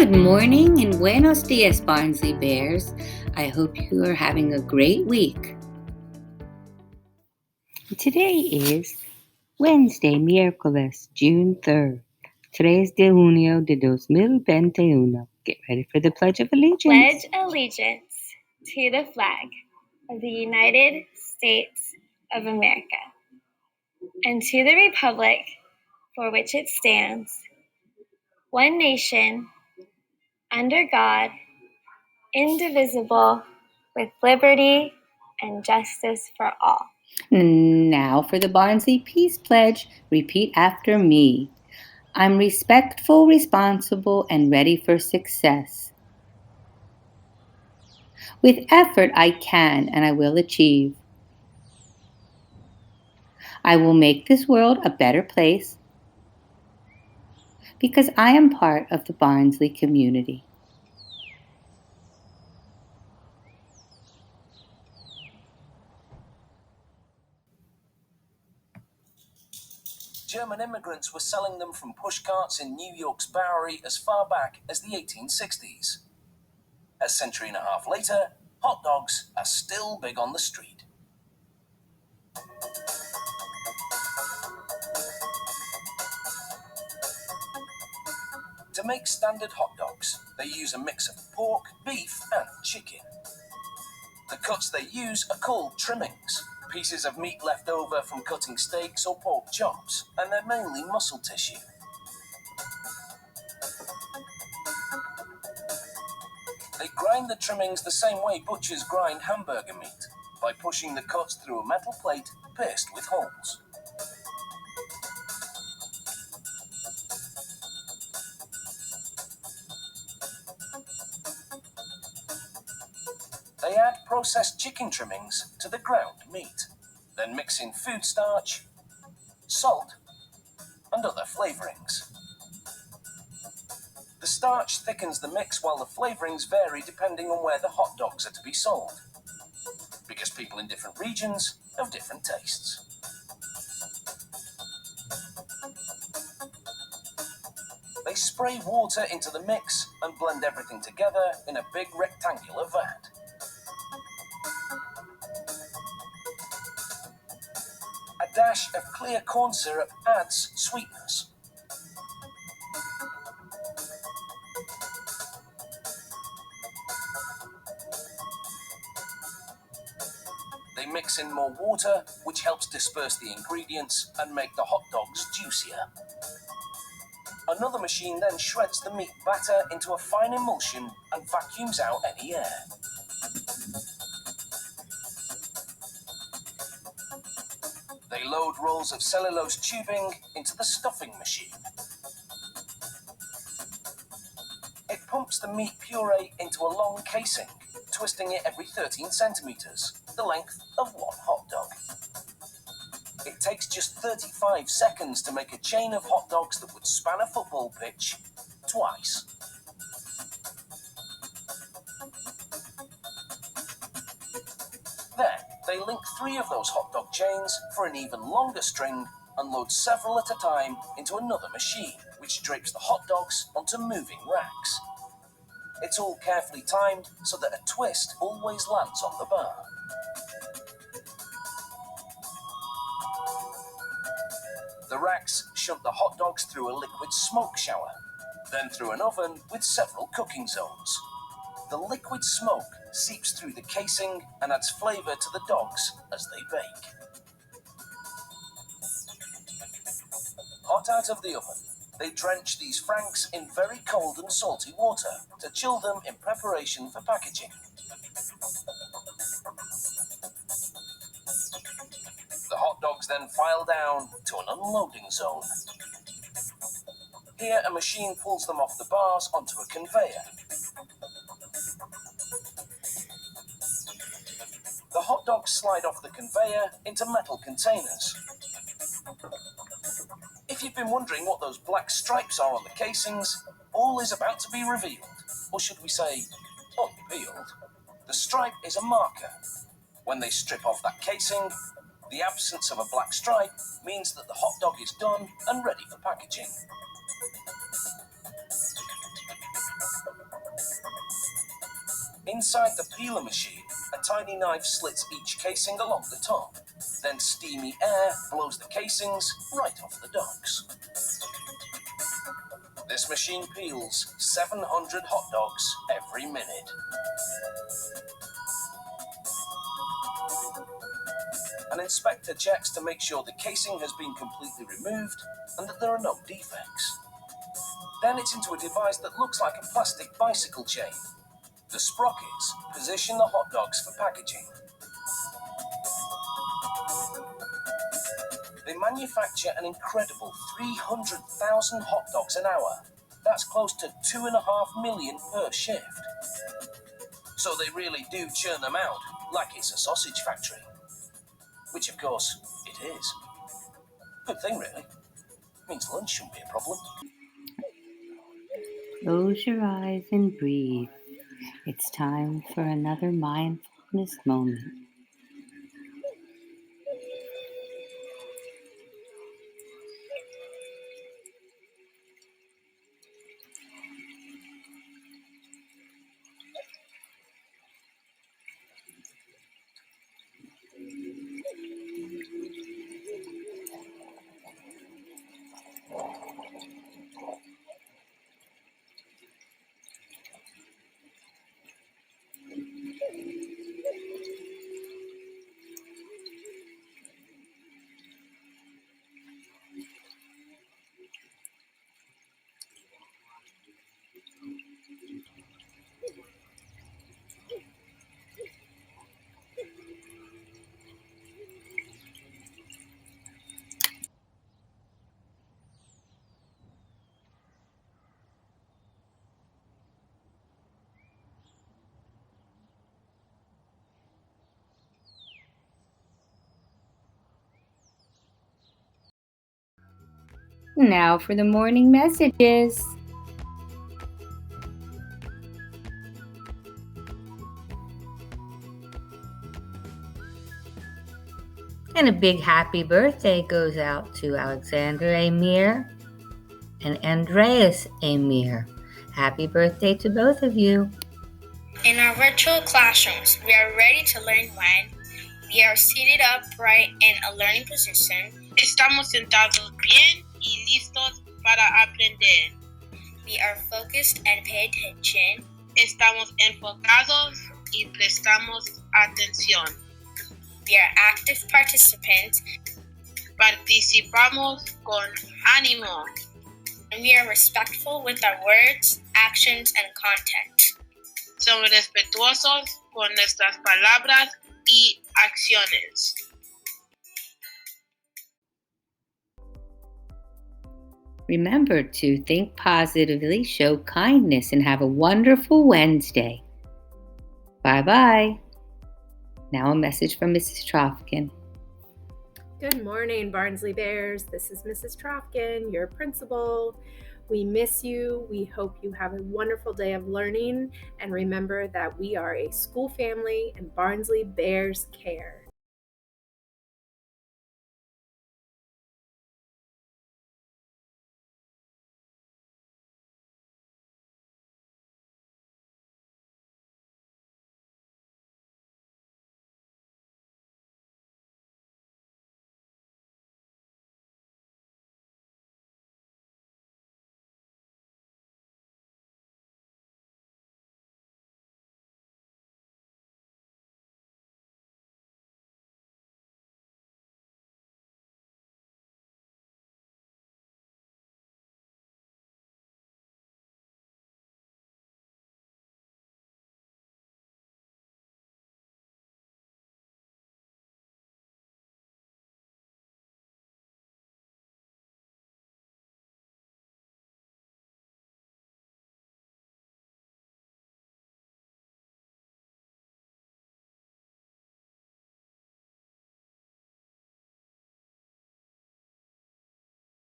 Good morning and buenos dias, Barnsley Bears. I hope you are having a great week. Today is Wednesday, miércoles, June 3rd. 3 de junio de 2021. Get ready for the Pledge of Allegiance. Pledge allegiance to the flag of the United States of America and to the republic for which it stands, one nation, under God, indivisible, with liberty and justice for all. Now for the Barnsley Peace Pledge. Repeat after me. I'm respectful, responsible, and ready for success. With effort, I can and I will achieve. I will make this world a better place because I am part of the Barnsley community. German immigrants were selling them from pushcarts in New York's Bowery as far back as the 1860s. A century and a half later, hot dogs are still big on the street. To make standard hot dogs, they use a mix of pork, beef, and chicken. The cuts they use are called trimmings, pieces of meat left over from cutting steaks or pork chops, and they're mainly muscle tissue. They grind the trimmings the same way butchers grind hamburger meat, by pushing the cuts through a metal plate pierced with holes. They add processed chicken trimmings to the ground meat, then mix in food starch, salt, and other flavorings. The starch thickens the mix while the flavorings vary depending on where the hot dogs are to be sold, because people in different regions have different tastes. They spray water into the mix and blend everything together in a big rectangular vat. A dash of clear corn syrup adds sweetness. They mix in more water, which helps disperse the ingredients and make the hot dogs juicier. Another machine then shreds the meat batter into a fine emulsion and vacuums out any air. They load rolls of cellulose tubing into the stuffing machine. It pumps the meat puree into a long casing, twisting it every 13 centimeters, the length of one hot dog. It takes just 35 seconds to make a chain of hot dogs that would span a football pitch twice. Then, they link 3 of those hot dog chains for an even longer string and load several at a time into another machine, which drapes the hot dogs onto moving racks. It's all carefully timed so that a twist always lands on the bar. The racks shunt the hot dogs through a liquid smoke shower, then through an oven with several cooking zones. The liquid smoke seeps through the casing and adds flavor to the dogs as they bake. Hot out of the oven, they drench these franks in very cold and salty water to chill them in preparation for packaging. The hot dogs then file down to an unloading zone. Here, a machine pulls them off the bars onto a conveyor. The hot dogs slide off the conveyor into metal containers. If you've been wondering what those black stripes are on the casings, all is about to be revealed, or should we say, unpeeled. The stripe is a marker. When they strip off that casing, The absence of a black stripe means that the hot dog is done and ready for packaging. Inside the peeler machine, a tiny knife slits each casing along the top. Then steamy air blows the casings right off the dogs. This machine peels 700 hot dogs every minute. An inspector checks to make sure the casing has been completely removed and that there are no defects. Then it's into a device that looks like a plastic bicycle chain. The sprockets position the hot dogs for packaging. They manufacture an incredible 300,000 hot dogs an hour. That's close to 2.5 million per shift. So they really do churn them out like it's a sausage factory. Which, of course, it is. Good thing, really. Means lunch shouldn't be a problem. Close your eyes and breathe. It's time for another mindfulness moment. Now for the morning messages. And a big happy birthday goes out to Alexander Amir and Andreas Amir. Happy birthday to both of you. In our virtual classrooms, we are ready to learn when we are seated upright in a learning position. Estamos sentados bien y listos para aprender. We are focused and pay attention. Estamos enfocados y prestamos atención. We are active participants. Participamos con ánimo. And we are respectful with our words, actions, and content. Somos respetuosos con nuestras palabras y acciones. Remember to think positively, show kindness, and have a wonderful Wednesday. Bye-bye. Now a message from Mrs. Trofkin. Good morning, Barnsley Bears. This is Mrs. Trofkin, your principal. We miss you. We hope you have a wonderful day of learning. And remember that we are a school family and Barnsley Bears care.